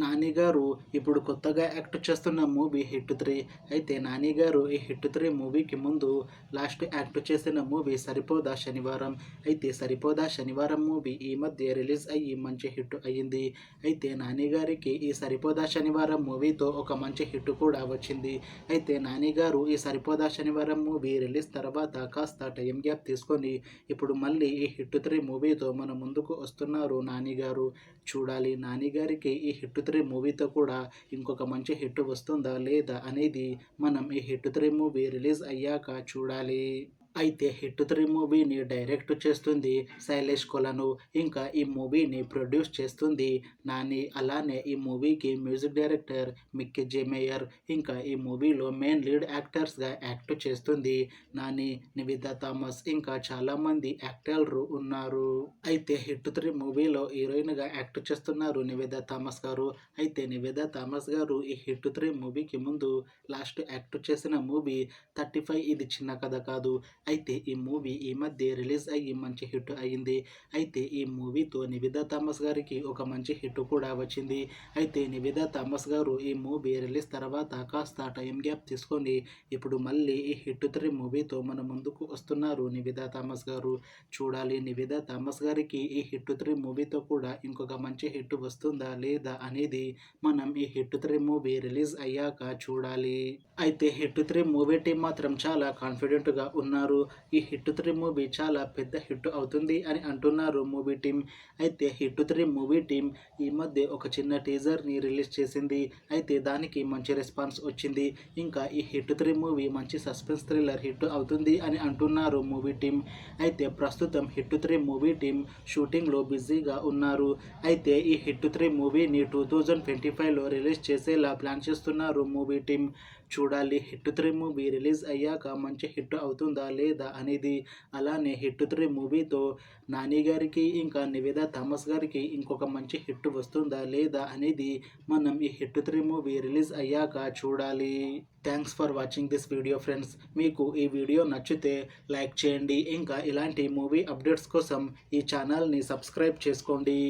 నాని గారు ఇప్పుడు కొత్తగా యాక్ట్ చేస్తున్న మూవీ హిట్ 3. అయితే నాని గారు ఈ హిట్ 3 మూవీకి ముందు లాస్ట్ యాక్ట్ చేసిన మూవీ సరిపోదా శనివారం. అయితే సరిపోదా శనివారం మూవీ ఈ మధ్య రిలీజ్ అయ్యి మంచి హిట్ అయ్యింది. అయితే నాని గారికి ఈ సరిపోదా శనివారం మూవీతో ఒక మంచి హిట్ కూడా వచ్చింది. అయితే నాని గారు ఈ సరిపోదా శనివారం మూవీ రిలీజ్ తర్వాత కాస్త టైం గ్యాప్ తీసుకొని ఇప్పుడు మళ్ళీ ఈ హిట్ 3 మూవీతో మన ముందుకు వస్తున్నారు నాని గారు. చూడాలి నాని గారికి ఈ హిట్ 3 మూవీతో కూడా ఇంకొక మంచి హిట్ వస్తుందా లేదా అనేది మనం ఈ హిట్ 3 మూవీ రిలీజ్ అయ్యాక చూడాలి. అయితే హిట్ 3 మూవీని డైరెక్ట్ చేస్తుంది శైలేష్ కొలను. ఇంకా ఈ మూవీని ప్రొడ్యూస్ చేస్తుంది నాని. అలానే ఈ మూవీకి మ్యూజిక్ డైరెక్టర్ మిక్కీ జే మేయర్. ఇంకా ఈ మూవీలో మెయిన్ లీడ్ యాక్టర్స్గా యాక్ట్ చేస్తుంది నాని, నివేదా థామస్, ఇంకా చాలామంది యాక్టర్లు ఉన్నారు. అయితే హిట్ 3 మూవీలో హీరోయిన్గా యాక్ట్ చేస్తున్నారు నివేదా థామస్ గారు. అయితే నివేదా థామస్ గారు ఈ హిట్ 3 మూవీకి ముందు లాస్ట్ యాక్ట్ చేసిన మూవీ 35 ఇది చిన్న కథ కాదు. అయితే ఈ మూవీ ఈ మధ్య రిలీజ్ అయ్యి మంచి హిట్ అయ్యింది. అయితే ఈ మూవీతో నివేదా థామస్ గారికి ఒక మంచి హిట్ కూడా వచ్చింది. అయితే నివేదా థామస్ గారు ఈ మూవీ రిలీజ్ తర్వాత కాస్త టైం గ్యాప్ తీసుకొని ఇప్పుడు మళ్ళీ ఈ హిట్ 3 మూవీతో మన ముందుకు వస్తున్నారు నివేదా థామస్ గారు. చూడాలి నివేదా థామస్ గారికి ఈ హిట్ 3 మూవీతో కూడా ఇంకొక మంచి హిట్ వస్తుందా లేదా అనేది మనం ఈ హిట్ 3 మూవీ రిలీజ్ అయ్యాక చూడాలి. అయితే హిట్ 3 మూవీ టీం మాత్రం చాలా కాన్ఫిడెంట్గా ఉన్నారు. ఈ హిట్ 3 మూవీ చాలా పెద్ద హిట్ అవుతుంది అని అంటున్నారు మూవీ టీం. అయితే హిట్ 3 మూవీ టీం ఈ మధ్య ఒక చిన్న టీజర్ని రిలీజ్ చేసింది. అయితే దానికి మంచి రెస్పాన్స్ వచ్చింది. ఇంకా ఈ హిట్ 3 మూవీ మంచి సస్పెన్స్ థ్రిల్లర్ హిట్ అవుతుంది అని అంటున్నారు మూవీ టీం. అయితే ప్రస్తుతం హిట్ 3 మూవీ టీం షూటింగ్లో బిజీగా ఉన్నారు. అయితే ఈ హిట్ 3 మూవీని 2025లో రిలీజ్ చేసేలా ప్లాన్ చేస్తున్నారు మూవీ టీం. చూడాలి హిట్ 3 మూవీ రిలీజ్ అయ్యాక మంచి హిట్ అవుతుందా లేదా అనేది. అలానే హిట్ 3 మూవీతో నాని గారికి ఇంకా నివేదా థామస్ గారికి ఇంకొక మంచి హిట్ వస్తుందా లేదా అనేది మనం ఈ హిట్ 3 మూవీ రిలీజ్ అయ్యాక చూడాలి. Thanks for watching this video friends. మీకు ఈ వీడియో నచ్చితే లైక్ చేయండి. ఇంకా ఇలాంటి మూవీ అప్డేట్స్ కోసం ఈ ఛానల్ని సబ్స్క్రైబ్ చేసుకోండి.